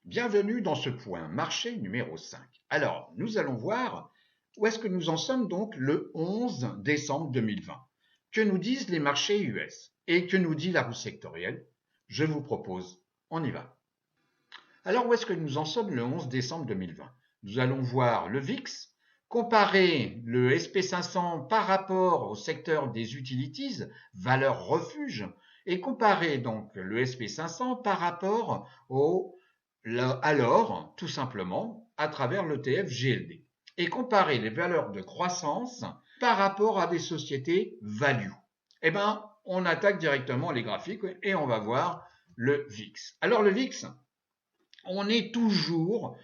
Bienvenue dans ce point marché numéro 5. Alors, nous allons voir où est-ce que nous en sommes donc le 11 décembre 2020. Que nous disent les marchés US et que nous dit la roue sectorielle? Je vous propose, on y va. Alors, où est-ce que nous en sommes le 11 décembre 2020? Nous allons voir le VIX, comparer le SP500 par rapport au secteur des utilities, valeur refuge, et comparer donc le SP500 par rapport à l'or, tout simplement, à travers l'ETF GLD. Et comparer les valeurs de croissance par rapport à des sociétés value. Eh bien, on attaque directement les graphiques et on va voir le VIX. Alors le VIX, on est toujours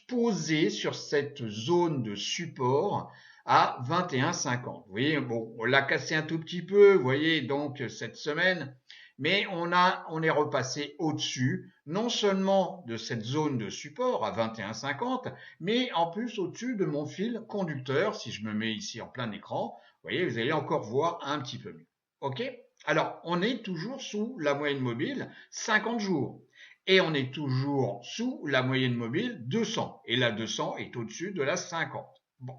posé sur cette zone de support à 21,50. Vous voyez, bon, on l'a cassé un tout petit peu, vous voyez, donc cette semaine, mais on est repassé au-dessus, non seulement de cette zone de support à 21,50, mais en plus au-dessus de mon fil conducteur. Si je me mets ici en plein écran, vous voyez, vous allez encore voir un petit peu mieux. OK? Alors, on est toujours sous la moyenne mobile 50 jours. Et on est toujours sous la moyenne mobile 200. Et la 200 est au-dessus de la 50. Bon.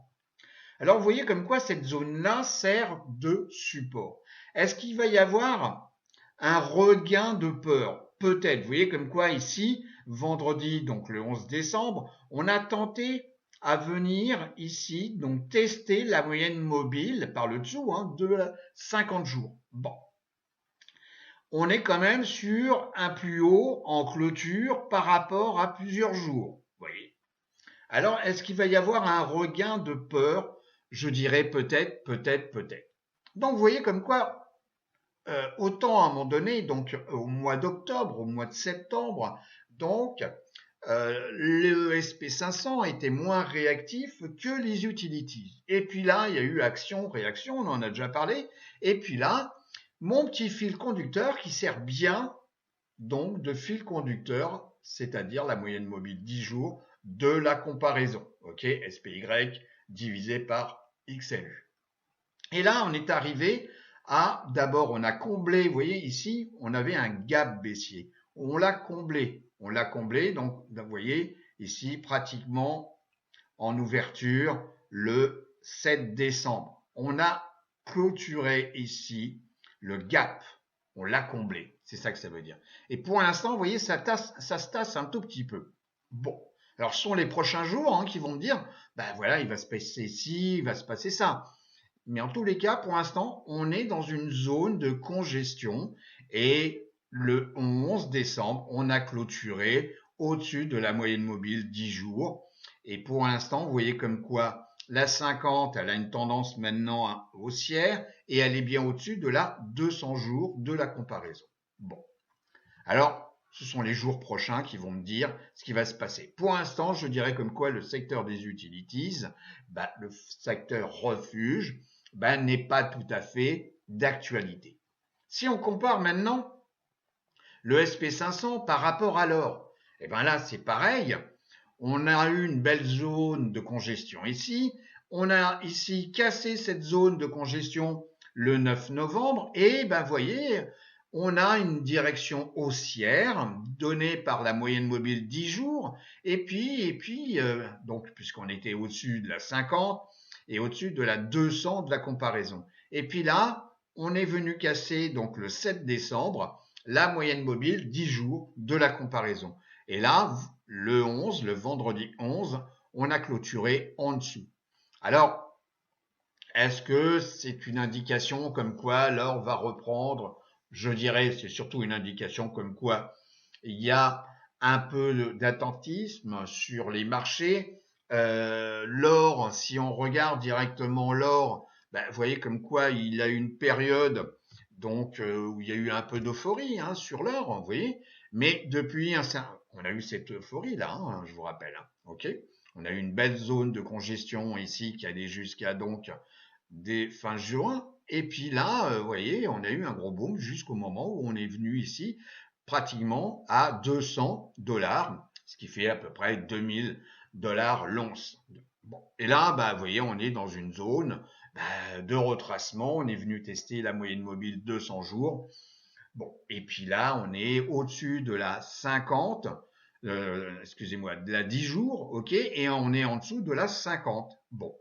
Alors, vous voyez comme quoi cette zone-là sert de support. Est-ce qu'il va y avoir un regain de peur? Peut-être. Vous voyez comme quoi ici, vendredi, donc le 11 décembre, on a tenté à venir ici, donc tester la moyenne mobile par le dessous de 50 jours. Bon. On est quand même sur un plus haut en clôture par rapport à plusieurs jours. Vous voyez. Alors, est-ce qu'il va y avoir un regain de peur? Je dirais peut-être, peut-être, peut-être. Donc, vous voyez comme quoi, autant à un moment donné, donc au mois d'octobre, au mois de septembre, donc le SP500 était moins réactif que les utilities. Et puis là, il y a eu action, réaction, on en a déjà parlé. Et puis là, mon petit fil conducteur qui sert bien donc de fil conducteur, c'est-à-dire la moyenne mobile 10 jours de la comparaison. OK, SPY divisé par XLU. Et là, on est arrivé à, d'abord, on a comblé, vous voyez ici, on avait un gap baissier. On l'a comblé. On l'a comblé, donc vous voyez ici, pratiquement en ouverture, le 7 décembre. On a clôturé ici le gap. On l'a comblé. C'est ça que ça veut dire. Et pour l'instant, vous voyez, ça se tasse un tout petit peu. Bon. Alors, ce sont les prochains jours qui vont me dire, ben voilà, il va se passer ci, il va se passer ça. Mais en tous les cas, pour l'instant, on est dans une zone de congestion et le 11 décembre, on a clôturé au-dessus de la moyenne mobile 10 jours. Et pour l'instant, vous voyez comme quoi la 50, elle a une tendance maintenant haussière et elle est bien au-dessus de la 200 jours de la comparaison. Bon. Alors, ce sont les jours prochains qui vont me dire ce qui va se passer. Pour l'instant, je dirais comme quoi le secteur des utilities, le secteur refuge, n'est pas tout à fait d'actualité. Si on compare maintenant le SP500 par rapport à l'or, et bien là c'est pareil, on a eu une belle zone de congestion ici, on a ici cassé cette zone de congestion le 9 novembre et vous voyez, on a une direction haussière donnée par la moyenne mobile 10 jours et puis donc puisqu'on était au-dessus de la 50 et au-dessus de la 200 de la comparaison. Et puis là, on est venu casser donc le 7 décembre la moyenne mobile 10 jours de la comparaison. Et là, le 11, le vendredi 11, on a clôturé en dessous. Alors, est-ce que c'est une indication comme quoi l'or va reprendre? Je dirais, c'est surtout une indication comme quoi il y a un peu d'attentisme sur les marchés. L'or, si on regarde directement l'or, vous voyez comme quoi il a une période donc où il y a eu un peu d'euphorie sur l'or, vous voyez. Mais depuis on a eu cette euphorie là, je vous rappelle, ok. On a eu une belle zone de congestion ici qui allait jusqu'à donc des fin juin. Et puis là, vous voyez, on a eu un gros boom jusqu'au moment où on est venu ici pratiquement à 200 $, ce qui fait à peu près 2000 $ l'once. Bon. Et là, vous voyez, on est dans une zone de retracement. On est venu tester la moyenne mobile 200 jours. Bon, et puis là, on est au-dessus de la 50 excusez-moi, de la 10 jours, ok, et on est en dessous de la 50. Bon.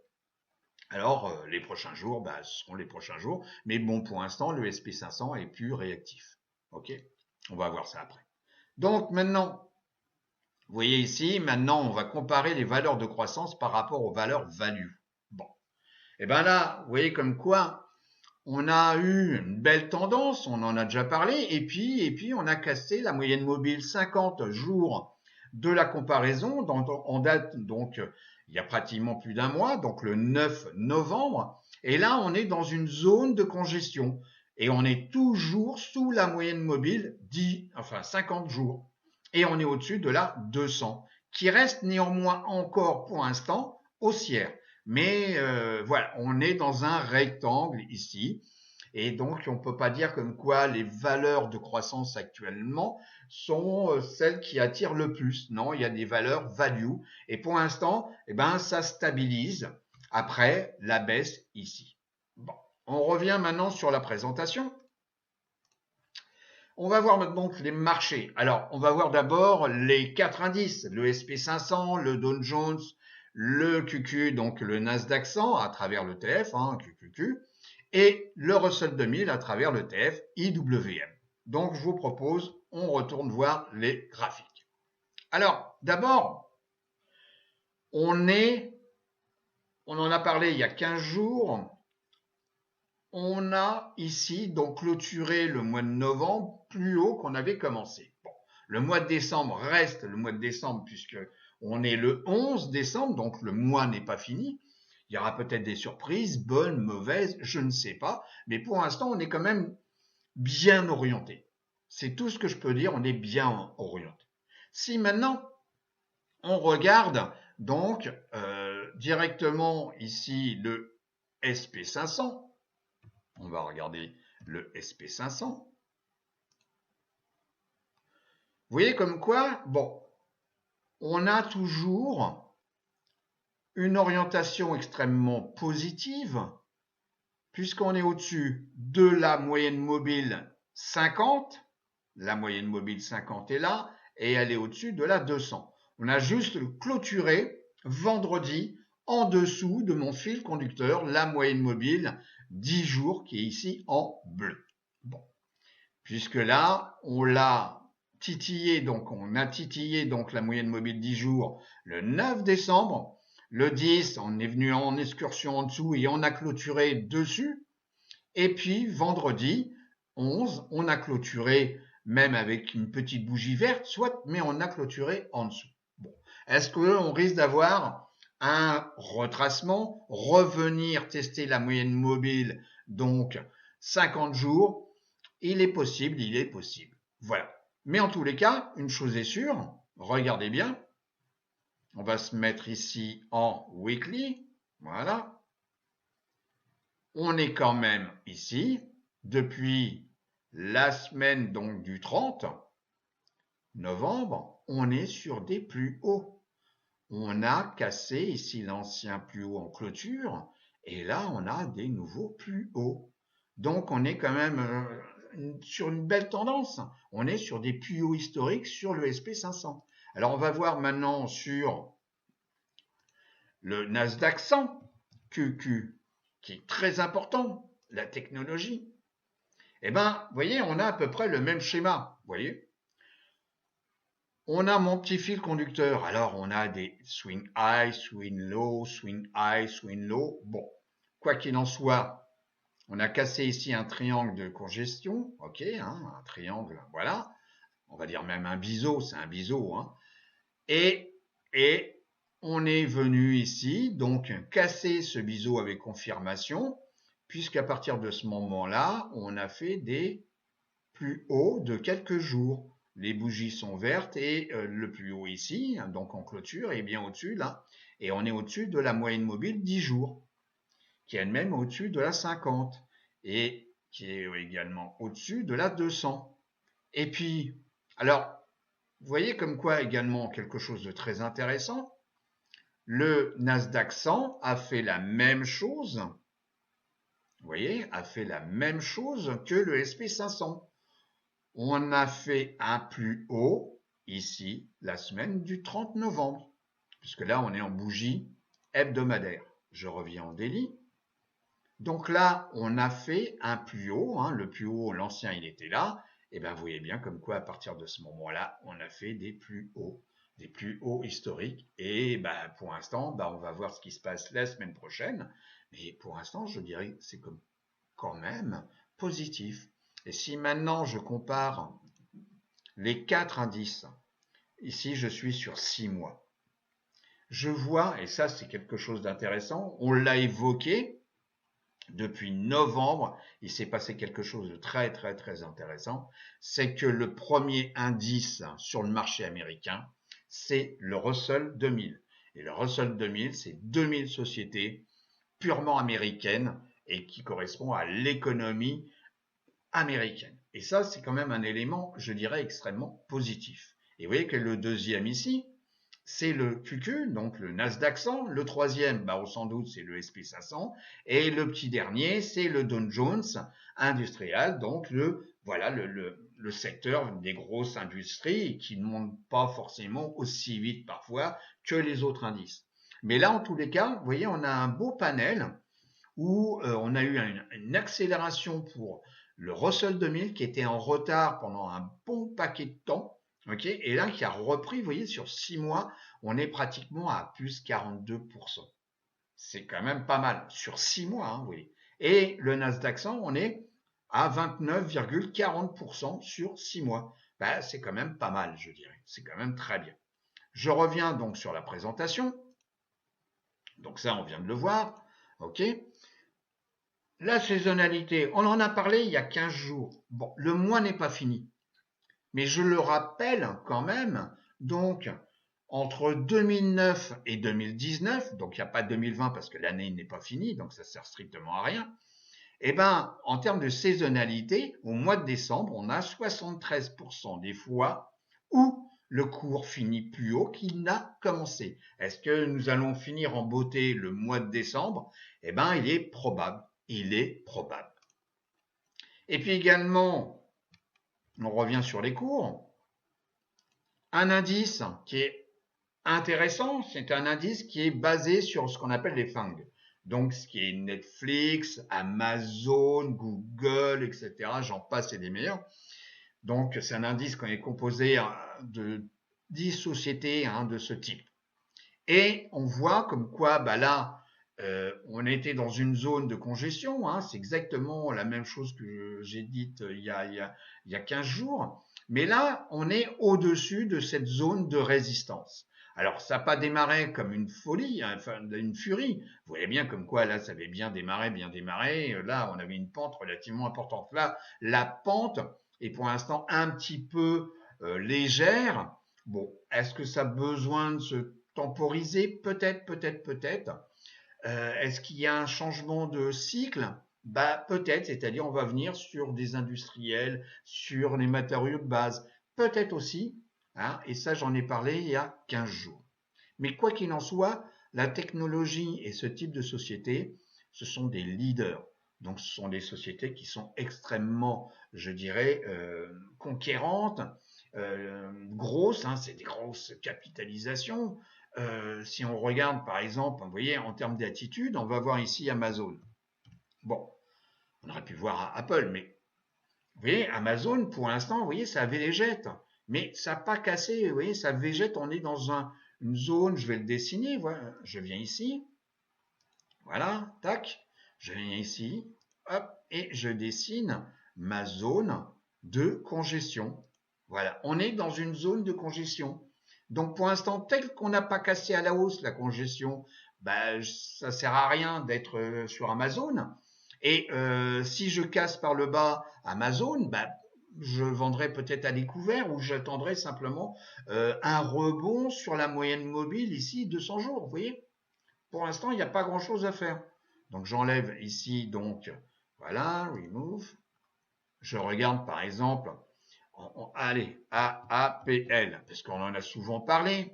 Alors, les prochains jours, bah, ce seront les prochains jours. Mais bon, pour l'instant, le SP500 est plus réactif. Ok? On va voir ça après. Donc, maintenant, vous voyez ici, maintenant, on va comparer les valeurs de croissance par rapport aux valeurs value. Bon. Et bien là, vous voyez comme quoi, on a eu une belle tendance, on en a déjà parlé, et puis on a cassé la moyenne mobile 50 jours de la comparaison en date, donc il y a pratiquement plus d'un mois, donc le 9 novembre, et là on est dans une zone de congestion, et on est toujours sous la moyenne mobile 50 jours, et on est au-dessus de la 200, qui reste néanmoins encore pour l'instant haussière. Mais voilà, on est dans un rectangle ici. Et donc, on ne peut pas dire comme quoi les valeurs de croissance actuellement sont celles qui attirent le plus. Non, il y a des valeurs value. Et pour l'instant, eh ben, ça stabilise après la baisse ici. Bon, on revient maintenant sur la présentation. On va voir maintenant les marchés. Alors, on va voir d'abord les 4 indices, le SP500, le Dow Jones, le QQ, donc le Nasdaq 100 à travers le TF, QQQ, et le Russell 2000 à travers le TF IWM. Donc, je vous propose, on retourne voir les graphiques. Alors, d'abord, on en a parlé il y a 15 jours, on a ici donc clôturé le mois de novembre plus haut qu'on avait commencé. Bon, le mois de décembre reste le mois de décembre puisque on est le 11 décembre, donc le mois n'est pas fini. Il y aura peut-être des surprises, bonnes, mauvaises, je ne sais pas. Mais pour l'instant, on est quand même bien orienté. C'est tout ce que je peux dire, on est bien orienté. Si maintenant, on regarde donc directement ici le SP500, on va regarder le SP500. Vous voyez comme quoi, bon, on a toujours une orientation extrêmement positive puisqu'on est au-dessus de la moyenne mobile 50. La moyenne mobile 50 est là et elle est au-dessus de la 200. On a juste clôturé vendredi en dessous de mon fil conducteur, la moyenne mobile 10 jours qui est ici en bleu. Bon. Puisque là, on l'a titillé, donc on a titillé donc la moyenne mobile 10 jours le 9 décembre. Le 10, on est venu en excursion en dessous et on a clôturé dessus. Et puis vendredi 11, on a clôturé même avec une petite bougie verte, soit, mais on a clôturé en dessous. Bon. Est-ce qu'on risque d'avoir un retracement, revenir tester la moyenne mobile, donc 50 jours? Il est possible, il est possible. Voilà. Mais en tous les cas, une chose est sûre, regardez bien. On va se mettre ici en weekly. Voilà. On est quand même ici depuis la semaine donc du 30 novembre. On est sur des plus hauts. On a cassé ici l'ancien plus haut en clôture et là on a des nouveaux plus hauts. Donc on est quand même sur une belle tendance. On est sur des plus hauts historiques sur le SP500. Alors on va voir maintenant sur le Nasdaq 100 QQ qui est très important, la technologie. Eh bien, vous voyez, on a à peu près le même schéma. Vous voyez, on a mon petit fil conducteur. Alors, on a des swing high, swing low, swing high, swing low. Bon, quoi qu'il en soit, on a cassé ici un triangle de congestion. Ok, un triangle, voilà. On va dire même un biseau, c'est un biseau. Et on est venu ici, donc casser ce biseau avec confirmation, puisqu'à partir de ce moment-là, on a fait des plus hauts de quelques jours. Les bougies sont vertes et le plus haut ici, donc en clôture, est bien au-dessus là. Et on est au-dessus de la moyenne mobile 10 jours, qui est elle-même au-dessus de la 50 et qui est également au-dessus de la 200. Et puis, alors, vous voyez comme quoi également quelque chose de très intéressant. Le Nasdaq 100 a fait la même chose, vous voyez, a fait la même chose que le SP500. On a fait un plus haut ici la semaine du 30 novembre, puisque là on est en bougie hebdomadaire. Je reviens en daily. Donc là, on a fait un plus haut, hein, le plus haut, l'ancien il était là, et bien vous voyez bien comme quoi à partir de ce moment-là, on a fait des plus hauts historiques, et ben, pour l'instant, ben, on va voir ce qui se passe la semaine prochaine, mais pour l'instant, je dirais que c'est comme quand même positif. Et si maintenant je compare les 4 indices, ici je suis sur 6 mois, je vois, et ça c'est quelque chose d'intéressant, on l'a évoqué, depuis novembre, il s'est passé quelque chose de très très très intéressant, c'est que le premier indice sur le marché américain, c'est le Russell 2000. Et le Russell 2000, c'est 2000 sociétés purement américaines et qui correspond à l'économie américaine. Et ça, c'est quand même un élément, je dirais, extrêmement positif. Et vous voyez que le deuxième ici, c'est le QQ, donc le Nasdaq 100. Le troisième, bah, sans doute, c'est le SP 500. Et le petit dernier, c'est le Dow Jones industriel, donc voilà, le secteur des grosses industries qui ne montent pas forcément aussi vite parfois que les autres indices. Mais là, en tous les cas, vous voyez, on a un beau panel où on a eu une accélération pour le Russell 2000 qui était en retard pendant un bon paquet de temps. Okay, et là, qui a repris, vous voyez, sur 6 mois, on est pratiquement à plus 42%. C'est quand même pas mal. Sur 6 mois, hein, vous voyez. Et le Nasdaq 100, on est à 29,40% sur 6 mois. Ben, c'est quand même pas mal, je dirais. C'est quand même très bien. Je reviens donc sur la présentation. Donc ça, on vient de le voir. OK. La saisonnalité, on en a parlé il y a 15 jours. Bon, le mois n'est pas fini. Mais je le rappelle quand même, donc entre 2009 et 2019, donc il n'y a pas 2020 parce que l'année n'est pas finie, donc ça sert strictement à rien, et ben en termes de saisonnalité, au mois de décembre, on a 73% des fois où le cours finit plus haut qu'il n'a commencé. Est-ce que nous allons finir en beauté le mois de décembre? Eh ben il est probable, Et puis également, on revient sur les cours. Un indice qui est intéressant, c'est un indice qui est basé sur ce qu'on appelle les FANG. Donc, ce qui est Netflix, Amazon, Google, etc. J'en passe et des meilleurs. Donc, c'est un indice qui est composé de 10 sociétés de ce type. Et on voit comme quoi, bah là, on était dans une zone de congestion. C'est exactement la même chose que j'ai dite il y a 15 jours. Mais là, on est au-dessus de cette zone de résistance. Alors, ça n'a pas démarré comme une folie, enfin une furie. Vous voyez bien comme quoi là, ça avait bien démarré. Là, on avait une pente relativement importante. Là, la pente est pour l'instant un petit peu légère. Bon, est-ce que ça a besoin de se temporiser? Peut-être. Est-ce qu'il y a un changement de cycle? Bah, peut-être, c'est-à-dire on va venir sur des industriels, sur les matériaux de base. Peut-être aussi, et ça j'en ai parlé il y a 15 jours. Mais quoi qu'il en soit, la technologie et ce type de société, ce sont des leaders. Donc ce sont des sociétés qui sont extrêmement, je dirais, conquérantes, grosses, c'est des grosses capitalisations. Si on regarde par exemple, vous voyez, en termes d'attitude, on va voir ici Amazon. Bon, on aurait pu voir Apple, mais vous voyez, Amazon, pour l'instant, vous voyez, ça végète. Mais ça n'a pas cassé, vous voyez, ça végète, on est dans une zone, je vais le dessiner, voilà, je viens ici, voilà, tac, je viens ici, hop, et je dessine ma zone de congestion. Voilà, on est dans une zone de congestion. Donc pour l'instant, tel qu'on n'a pas cassé à la hausse la congestion, bah, ça sert à rien d'être sur Amazon. Et si je casse par le bas Amazon, bah, je vendrai peut-être à découvert ou j'attendrai simplement un rebond sur la moyenne mobile ici 200 jours. Vous voyez, pour l'instant, il n'y a pas grand-chose à faire. Donc j'enlève ici, donc voilà, remove. Je regarde par exemple, allez, AAPL, parce qu'on en a souvent parlé.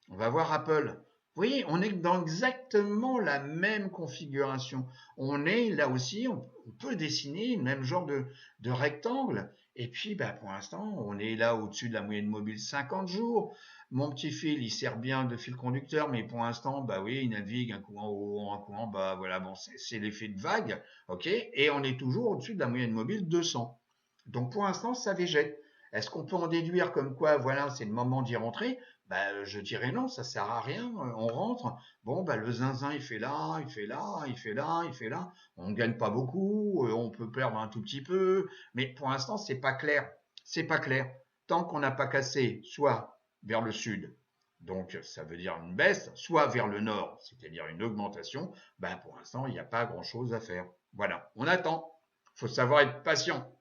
On va voir Apple. Vous voyez, on est dans exactement la même configuration. On est là aussi, on peut dessiner le même genre de rectangle. Et puis, bah, pour l'instant, on est là au-dessus de la moyenne mobile 50 jours. Mon petit fil, il sert bien de fil conducteur, mais pour l'instant, bah oui, il navigue un coup en haut, un coup en bas. Voilà, bon, c'est l'effet de vague, ok? Et on est toujours au-dessus de la moyenne mobile 200. Donc pour l'instant, ça végète. Est-ce qu'on peut en déduire comme quoi, voilà, c'est le moment d'y rentrer? Bah, je dirais non, ça sert à rien. On rentre. Bon, bah, le zinzin, il fait là, il fait là, il fait là, il fait là. On ne gagne pas beaucoup, on peut perdre un tout petit peu, mais pour l'instant, c'est pas clair. C'est pas clair. Tant qu'on n'a pas cassé, soit vers le sud, donc ça veut dire une baisse, soit vers le nord, c'est-à-dire une augmentation, ben pour l'instant, il n'y a pas grand-chose à faire. Voilà, on attend. Il faut savoir être patient.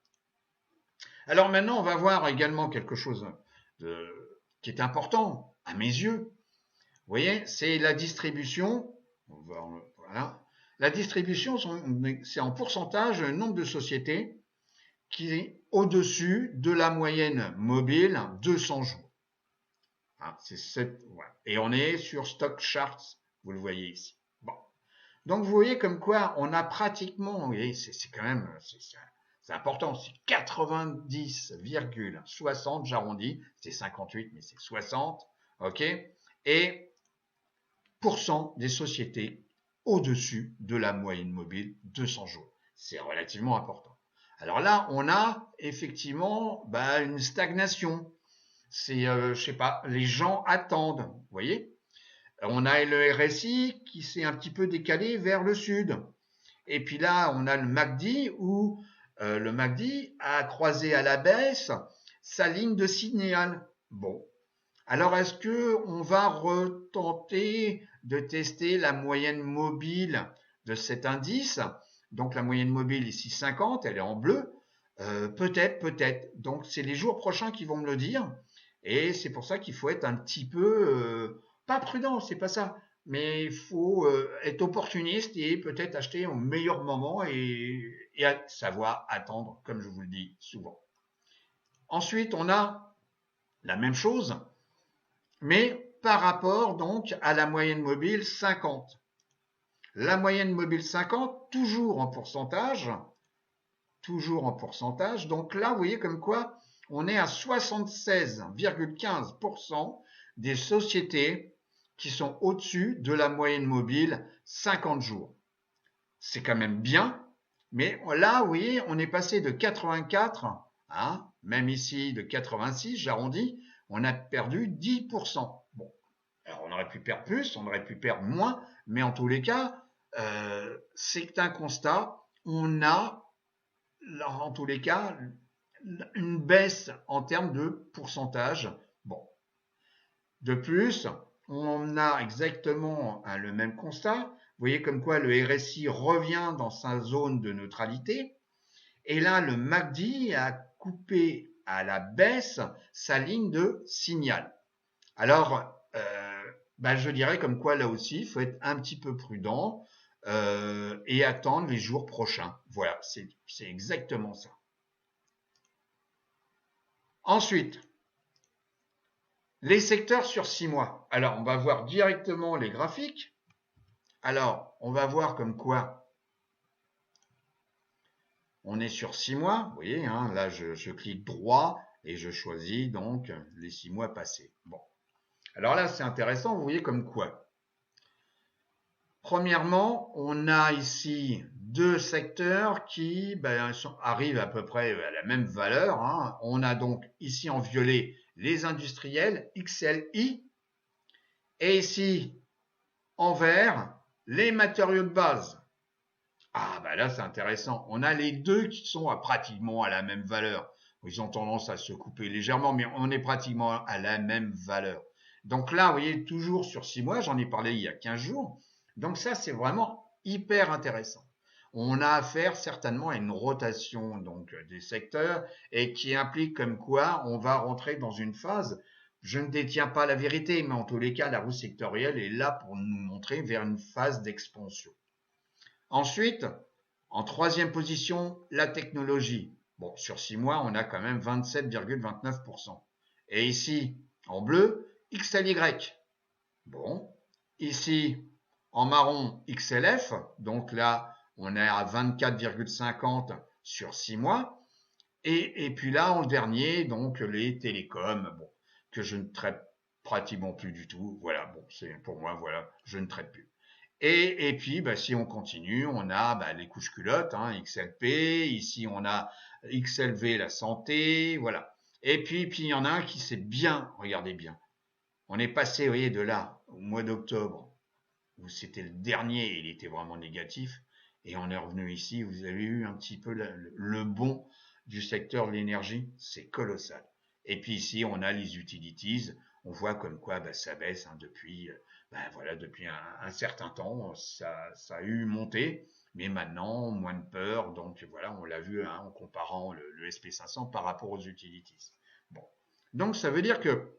Alors maintenant, on va voir également quelque chose qui est important à mes yeux. Vous voyez, c'est la distribution. Voilà. La distribution, c'est en pourcentage le nombre de sociétés qui est au-dessus de la moyenne mobile 200 jours. Hein, voilà. Et on est sur Stock Charts, vous le voyez ici. Bon. Donc vous voyez comme quoi on a pratiquement, vous voyez, c'est quand même, c'est important, c'est 90,60, j'arrondis, c'est 58, mais c'est 60, ok, et des sociétés au-dessus de la moyenne mobile 200 jours. C'est relativement important. Alors là, on a effectivement une stagnation. C'est, je sais pas, les gens attendent, vous voyez. On a le RSI qui s'est un petit peu décalé vers le sud. Et puis là, on a le MACD où le MACD a croisé à la baisse sa ligne de signal. Bon. Alors, est-ce que on va retenter de tester la moyenne mobile de cet indice? Donc, la moyenne mobile ici 50, elle est en bleu. Peut-être, peut-être. Donc, c'est les jours prochains qui vont me le dire. Et c'est pour ça qu'il faut être un petit peu, pas prudent, c'est pas ça. Mais il faut être opportuniste et peut-être acheter au meilleur moment et savoir attendre, comme je vous le dis souvent. Ensuite, on a la même chose, mais par rapport donc à la moyenne mobile 50. La moyenne mobile 50, toujours en pourcentage, donc là, vous voyez comme quoi on est à 76,15% des sociétés qui sont au-dessus de la moyenne mobile 50 jours. C'est quand même bien, mais là, vous voyez, on est passé de 84, hein, même ici de 86, j'arrondis, on a perdu 10%. Bon, alors on aurait pu perdre plus, on aurait pu perdre moins, mais en tous les cas, c'est un constat. On a, en tous les cas, une baisse en termes de pourcentage. Bon. De plus, on a exactement le même constat. Vous voyez comme quoi le RSI revient dans sa zone de neutralité. Et là, le MACD a coupé à la baisse sa ligne de signal. Alors, je dirais comme quoi là aussi, il faut être un petit peu prudent et attendre les jours prochains. Voilà, c'est exactement ça. Ensuite, les secteurs sur 6 mois. Alors, on va voir directement les graphiques. Alors, on va voir comme quoi on est sur 6 mois. Vous voyez, hein, là, je clique droit et je choisis donc les 6 mois passés. Bon. Alors là, c'est intéressant. Vous voyez comme quoi. Premièrement, on a ici deux secteurs qui arrivent à peu près à la même valeur. Hein. On a donc ici en violet les industriels XLI et ici en vert les matériaux de base. Ah là c'est intéressant. On a les deux qui sont pratiquement à la même valeur. Ils ont tendance à se couper légèrement, mais on est pratiquement à la même valeur. Donc là, vous voyez, toujours sur 6 mois, j'en ai parlé il y a 15 jours. Donc ça, c'est vraiment hyper intéressant. On a affaire certainement à une rotation donc des secteurs et qui implique comme quoi on va rentrer dans une phase. Je ne détiens pas la vérité, mais en tous les cas, la roue sectorielle est là pour nous montrer vers une phase d'expansion. Ensuite, en troisième position, la technologie. Bon, sur 6 mois, on a quand même 27,29%. Et ici, en bleu, XLY. Bon, ici, en marron, XLF. Donc là, on est à 24,50 sur 6 mois. Et puis là, en dernier, donc les télécoms, bon, que je ne traite pratiquement plus du tout. Voilà, bon, c'est pour moi, voilà, je ne traite plus. Et puis, bah, si on continue, on a bah, les couches culottes, hein, XLP. Ici, on a XLV, la santé, voilà. Et puis il y en a un qui s'est bien, regardez bien. On est passé, vous voyez, de là au mois d'octobre, où c'était le dernier, il était vraiment négatif, et on est revenu ici. Vous avez eu un petit peu le bond du secteur de l'énergie, c'est colossal. Et puis ici, on a les utilities. On voit comme quoi bah, ça baisse hein, depuis, bah, voilà, depuis un certain temps. Ça a eu monté, mais maintenant, moins de peur. Donc voilà, on l'a vu hein, en comparant le SP500 par rapport aux utilities. Bon. Donc ça veut dire que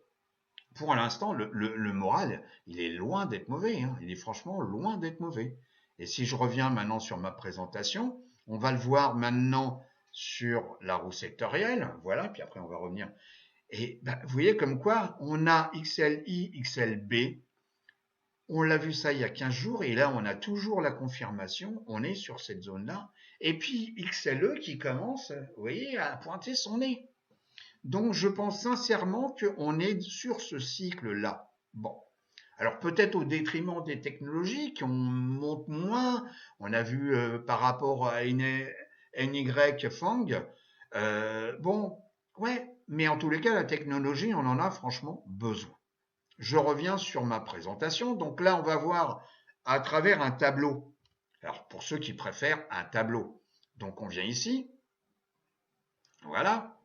pour l'instant, le moral, il est loin d'être mauvais. Hein. Il est franchement loin d'être mauvais. Et si je reviens maintenant sur ma présentation, on va le voir maintenant sur la roue sectorielle. Voilà, puis après on va revenir. Et ben, vous voyez comme quoi on a XLI, XLB. On l'a vu ça il y a 15 jours et là on a toujours la confirmation. On est sur cette zone-là. Et puis XLE qui commence, vous voyez, à pointer son nez. Donc je pense sincèrement qu'on est sur ce cycle-là. Bon. Alors peut-être au détriment des technologies qui montent moins. On a vu par rapport à NY Fang. Bon, ouais, mais en tous les cas, la technologie, on en a franchement besoin. Je reviens sur ma présentation. Donc là, on va voir à travers un tableau. Alors pour ceux qui préfèrent un tableau. Donc on vient ici. Voilà.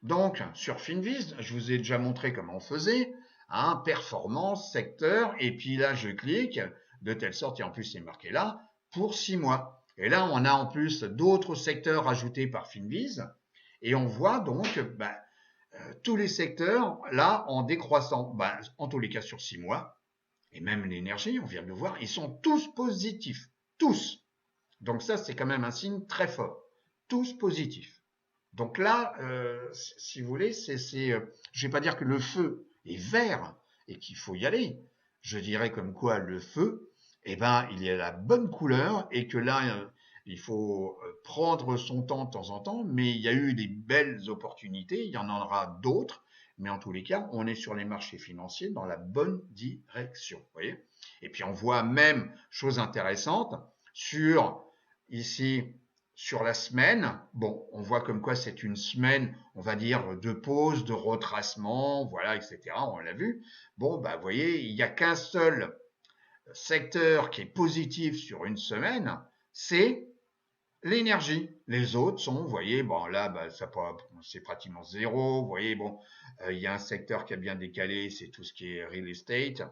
Donc, sur Finviz, je vous ai déjà montré comment on faisait, hein, performance, secteur, et puis là, je clique, de telle sorte, et en plus, c'est marqué là, pour 6 mois. Et là, on a en plus d'autres secteurs ajoutés par Finviz, et on voit donc ben, tous les secteurs, là, en décroissant, ben, en tous les cas sur 6 mois, et même l'énergie, on vient de le voir, ils sont tous positifs, tous. Donc ça, c'est quand même un signe très fort, tous positifs. Donc là, si vous voulez, je vais pas dire que le feu est vert et qu'il faut y aller. Je dirais comme quoi le feu, eh ben, il est à la bonne couleur et que là, il faut prendre son temps de temps en temps. Mais il y a eu des belles opportunités, il y en aura d'autres. Mais en tous les cas, on est sur les marchés financiers dans la bonne direction. Vous voyez. Et puis on voit même chose intéressante sur ici sur la semaine, bon, on voit comme quoi c'est une semaine, on va dire, de pause, de retracement, voilà, etc. On l'a vu. Bon, bah, vous voyez, il n'y a qu'un seul secteur qui est positif sur une semaine, c'est l'énergie. Les autres sont, vous voyez, bon, là, bah, c'est pratiquement zéro. Vous voyez, bon, il y a un secteur qui a bien décalé, c'est tout ce qui est real estate.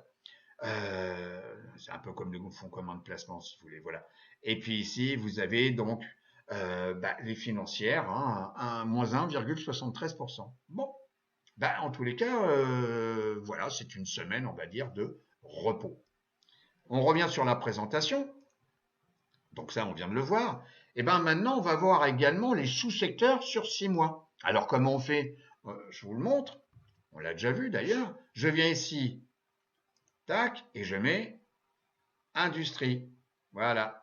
C'est un peu comme le fonds commun de placement, si vous voulez, voilà. Et puis ici, vous avez donc bah, les financières, hein, moins 1,73%. Bon, bah, en tous les cas, voilà, c'est une semaine, on va dire, de repos. On revient sur la présentation. Donc ça, on vient de le voir. Et ben maintenant, on va voir également les sous-secteurs sur 6 mois. Alors comment on fait je vous le montre. On l'a déjà vu d'ailleurs. Je viens ici, tac, et je mets industrie. Voilà.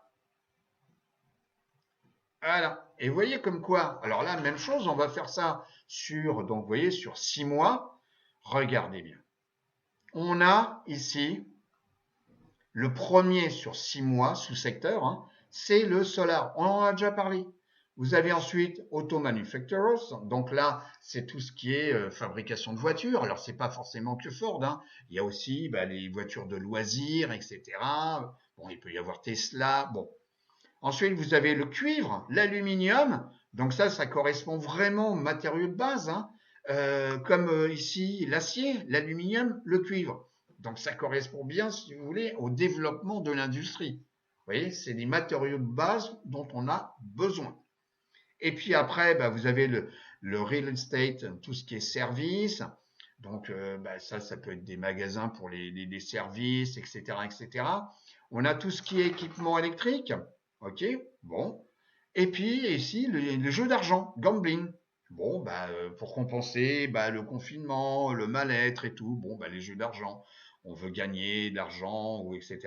Voilà. Et vous voyez comme quoi, alors là, même chose, on va faire ça sur, donc vous voyez, sur 6 mois. Regardez bien. On a ici le premier sur 6 mois sous secteur, hein, c'est le solar. On en a déjà parlé. Vous avez ensuite auto manufacturers, donc là c'est tout ce qui est fabrication de voitures. Alors c'est pas forcément que Ford, hein. Il y a aussi bah, les voitures de loisirs, etc. Bon, il peut y avoir Tesla. Bon, ensuite, vous avez le cuivre, l'aluminium. Donc ça correspond vraiment aux matériaux de base, hein, comme ici l'acier, l'aluminium, le cuivre. Donc ça correspond bien, si vous voulez, au développement de l'industrie. Vous voyez, c'est des matériaux de base dont on a besoin. Et puis après, bah, vous avez le real estate, tout ce qui est service. Donc bah, ça peut être des magasins pour les services, etc., etc. On a tout ce qui est équipement électrique. Ok, bon. Et puis ici, le jeu d'argent, gambling. Bon, bah, pour compenser bah, le confinement, le mal-être et tout, bon, bah, les jeux d'argent. On veut gagner de l'argent, ou etc.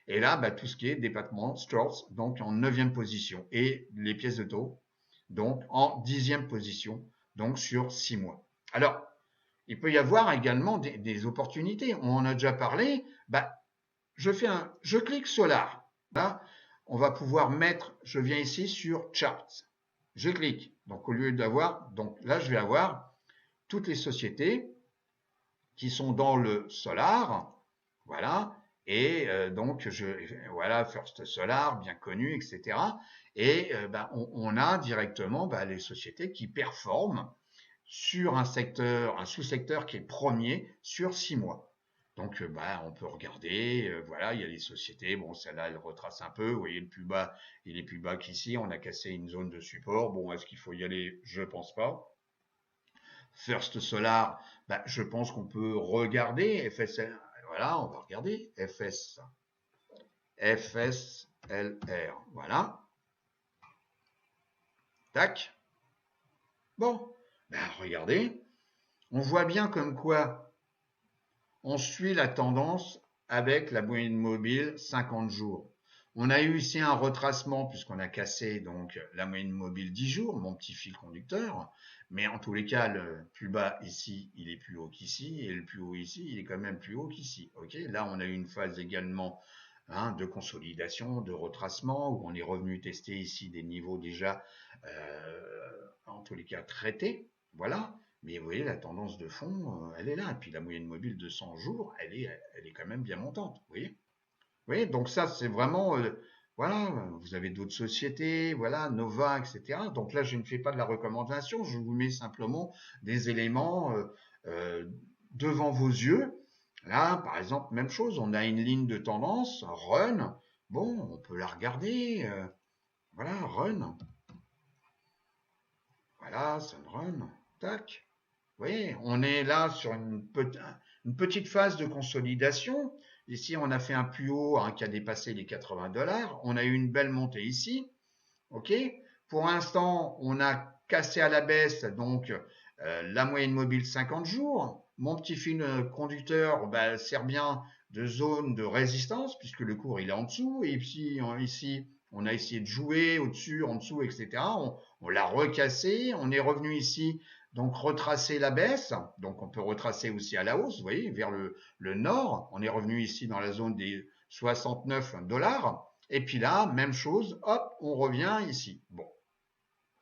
Et là, bah, tout ce qui est département, stores, donc en 9e position. Et les pièces de taux, donc en 10e position, donc sur 6 mois. Alors, il peut y avoir également des opportunités. On en a déjà parlé. Bah, je clique Solar. Là, on va pouvoir mettre, je viens ici sur Charts. Je clique. Donc, au lieu d'avoir, donc là, je vais avoir toutes les sociétés qui sont dans le Solar. Voilà. Et donc, voilà, First Solar, bien connu, etc. Et on a directement les sociétés qui performent sur un secteur, un sous-secteur qui est premier sur 6 mois. Donc, on peut regarder, voilà, il y a des sociétés, bon, celle-là, elle retrace un peu, vous voyez, le plus bas, il est plus bas qu'ici, on a cassé une zone de support, bon, est-ce qu'il faut y aller? Je pense pas. First Solar, je pense qu'on peut regarder, FSL, voilà, on va regarder, FSLR, voilà, tac, bon, regardez, on voit bien comme quoi on suit la tendance avec la moyenne mobile 50 jours. On a eu ici un retracement puisqu'on a cassé donc la moyenne mobile 10 jours, mon petit fil conducteur. Mais en tous les cas, le plus bas ici, il est plus haut qu'ici, et le plus haut ici, il est quand même plus haut qu'ici. Ok, là, on a eu une phase également de consolidation, de retracement, où on est revenu tester ici des niveaux déjà, en tous les cas, traités. Voilà. Mais vous voyez, la tendance de fond, elle est là. Et puis la moyenne mobile de 100 jours, elle est quand même bien montante. Vous voyez, donc ça, c'est vraiment, voilà, vous avez d'autres sociétés, voilà, Nova, etc. Donc là, je ne fais pas de la recommandation, je vous mets simplement des éléments devant vos yeux. Là, par exemple, même chose, on a une ligne de tendance, run. Bon, on peut la regarder. Voilà, run. Voilà, sun run. Tac. Vous voyez, on est là sur une petite phase de consolidation. Ici, on a fait un plus haut qui a dépassé les 80 $. On a eu une belle montée ici. OK. Pour l'instant, on a cassé à la baisse donc la moyenne mobile 50 jours. Mon petit fil conducteur sert bien de zone de résistance puisque le cours il est en dessous. Et puis ici, on a essayé de jouer au-dessus, en dessous, etc. On l'a recassé. On est revenu ici donc retracer la baisse, donc on peut retracer aussi à la hausse, vous voyez, vers le nord. On est revenu ici dans la zone des 69 $. Et puis là, même chose, hop, on revient ici. Bon.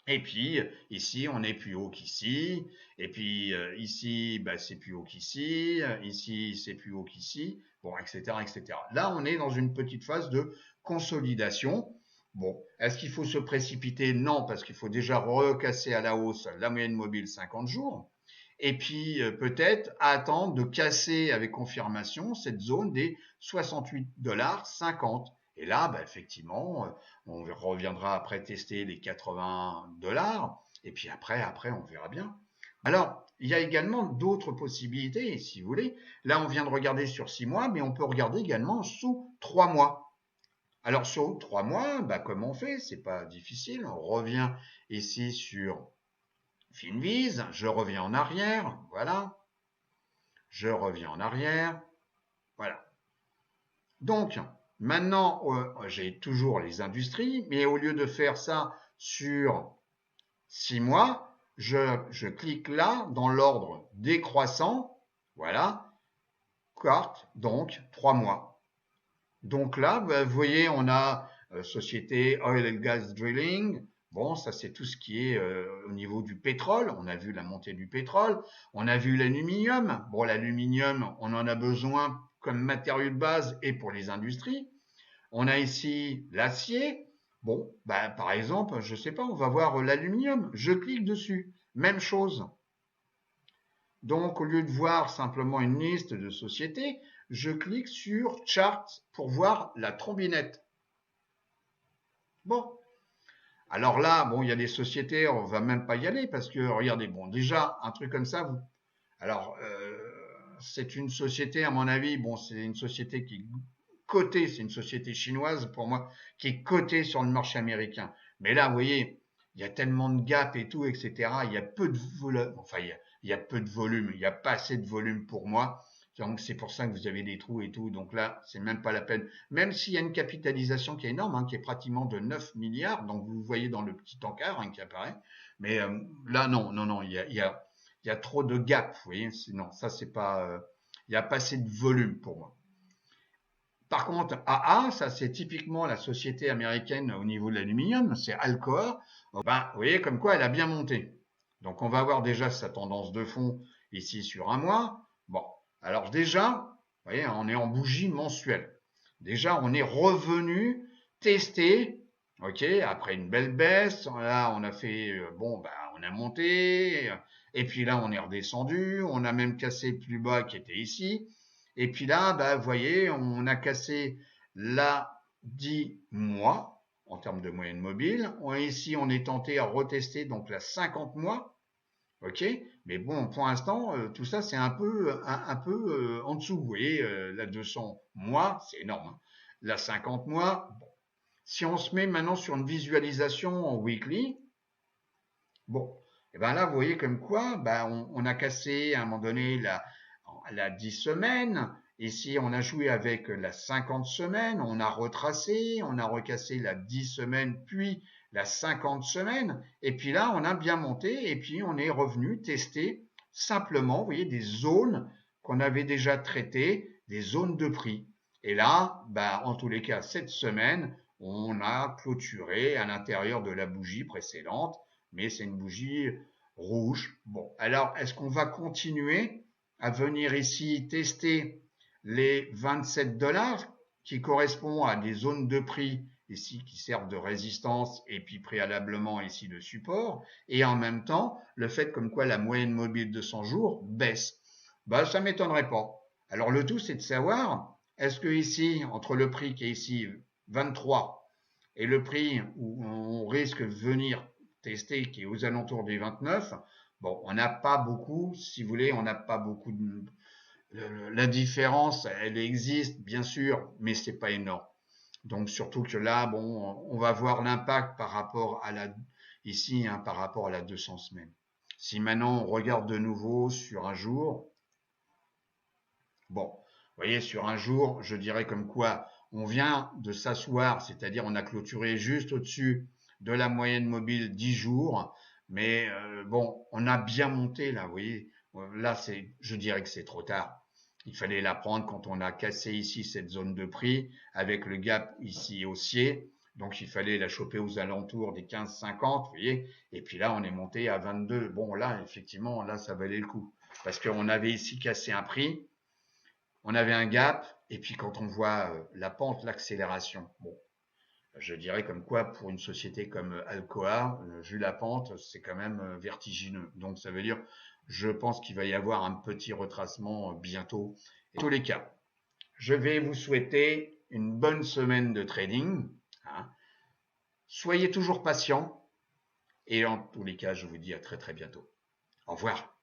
Et puis ici, on est plus haut qu'ici. Et puis ici, c'est plus haut qu'ici. Ici, c'est plus haut qu'ici. Bon, etc., etc. Là, on est dans une petite phase de consolidation. Bon, est-ce qu'il faut se précipiter? Non, parce qu'il faut déjà recasser à la hausse la moyenne mobile 50 jours. Et puis peut-être attendre de casser avec confirmation cette zone des 68,50 $. Et là, effectivement, on reviendra après tester les 80 $. Et puis après, on verra bien. Alors, il y a également d'autres possibilités, si vous voulez. Là, on vient de regarder sur 6 mois, mais on peut regarder également sous 3 mois. Alors sur 3 mois, comment on fait? C'est pas difficile. On revient ici sur Finviz. Je reviens en arrière. Voilà. Je reviens en arrière. Voilà. Donc, maintenant, j'ai toujours les industries, mais au lieu de faire ça sur 6 mois, je clique là dans l'ordre décroissant. Voilà. Carte, donc 3 mois. Donc là, vous voyez, on a société Oil and Gas Drilling. Bon, ça c'est tout ce qui est au niveau du pétrole. On a vu la montée du pétrole. On a vu l'aluminium. Bon, l'aluminium, on en a besoin comme matériau de base et pour les industries. On a ici l'acier. Bon, par exemple, je sais pas, on va voir l'aluminium. Je clique dessus. Même chose. Donc, au lieu de voir simplement une liste de sociétés, je clique sur Chart pour voir la trombinette. Bon. Alors là, bon, il y a des sociétés, on va même pas y aller parce que, regardez, bon, déjà, un truc comme ça, alors, c'est une société, à mon avis, bon, c'est une société qui est cotée, c'est une société chinoise pour moi, qui est cotée sur le marché américain. Mais là, vous voyez, il y a tellement de gap et tout, etc. Il y a peu de volume, enfin, il y a peu de volume, il n'y a pas assez de volume pour moi. Donc c'est pour ça que vous avez des trous et tout. Donc là, c'est même pas la peine. Même s'il y a une capitalisation qui est énorme, hein, qui est pratiquement de 9 milliards. Donc vous voyez dans le petit encart hein, qui apparaît. Mais là, non, non, non, il y a trop de gap. Vous voyez, non, ça c'est pas. Il n'y a pas assez de volume pour moi. Par contre, AA, ça c'est typiquement la société américaine au niveau de l'aluminium, c'est Alcoa. Ben, vous voyez comme quoi elle a bien monté. Donc on va voir déjà sa tendance de fond ici sur un mois. Bon, alors déjà, vous voyez, on est en bougie mensuelle. Déjà, on est revenu tester, ok, après une belle baisse. Là, on a fait, bon, ben, on a monté, et puis là, on est redescendu. On a même cassé le plus bas qui était ici. Et puis là, bah, vous voyez, on a cassé la 10 mois en termes de moyenne mobile. Ici, on est tenté à retester donc la 50 mois. OK? Mais bon, pour l'instant, tout ça, c'est un peu en dessous. Vous voyez, la 200 mois, c'est énorme. Hein. La 50 mois, bon. Si on se met maintenant sur une visualisation en weekly, bon, et ben là, vous voyez comme quoi, ben, on a cassé à un moment donné la 10 semaines. Ici, on a joué avec la 50 semaines, on a retracé, on a recassé la 10 semaines, puis la 50 semaines. Et puis là, on a bien monté et puis on est revenu tester simplement, vous voyez, des zones qu'on avait déjà traitées, des zones de prix. Et là, ben, en tous les cas, cette semaine, on a clôturé à l'intérieur de la bougie précédente, mais c'est une bougie rouge. Bon, alors, est-ce qu'on va continuer à venir ici tester les 27 $ qui correspondent à des zones de prix ici qui servent de résistance et puis préalablement ici de support, et en même temps le fait comme quoi la moyenne mobile de 100 jours baisse. Bah, ça m'étonnerait pas. Alors le tout c'est de savoir est-ce que ici entre le prix qui est ici 23 et le prix où on risque de venir tester qui est aux alentours des 29, bon, on n'a pas beaucoup, si vous voulez, on n'a pas beaucoup de la différence, elle existe bien sûr, mais c'est pas énorme. Donc surtout que là, bon, on va voir l'impact par rapport à la ici, hein, par rapport à la 200 semaines. Si maintenant on regarde de nouveau sur un jour, bon, vous voyez, sur un jour, je dirais comme quoi on vient de s'asseoir, c'est-à-dire on a clôturé juste au-dessus de la moyenne mobile 10 jours, mais bon, on a bien monté là, vous voyez. Là, je dirais que c'est trop tard. Il fallait la prendre quand on a cassé ici cette zone de prix avec le gap ici haussier. Donc il fallait la choper aux alentours des 15,50, vous voyez. Et puis là, on est monté à 22. Bon, là, effectivement, là, ça valait le coup. Parce qu'on avait ici cassé un prix, on avait un gap, et puis quand on voit la pente, l'accélération, bon, je dirais comme quoi pour une société comme Alcoa, vu la pente, c'est quand même vertigineux. Donc ça veut dire, je pense qu'il va y avoir un petit retracement bientôt. Et en tous les cas, je vais vous souhaiter une bonne semaine de trading. Hein. Soyez toujours patient et en tous les cas, je vous dis à très très bientôt. Au revoir.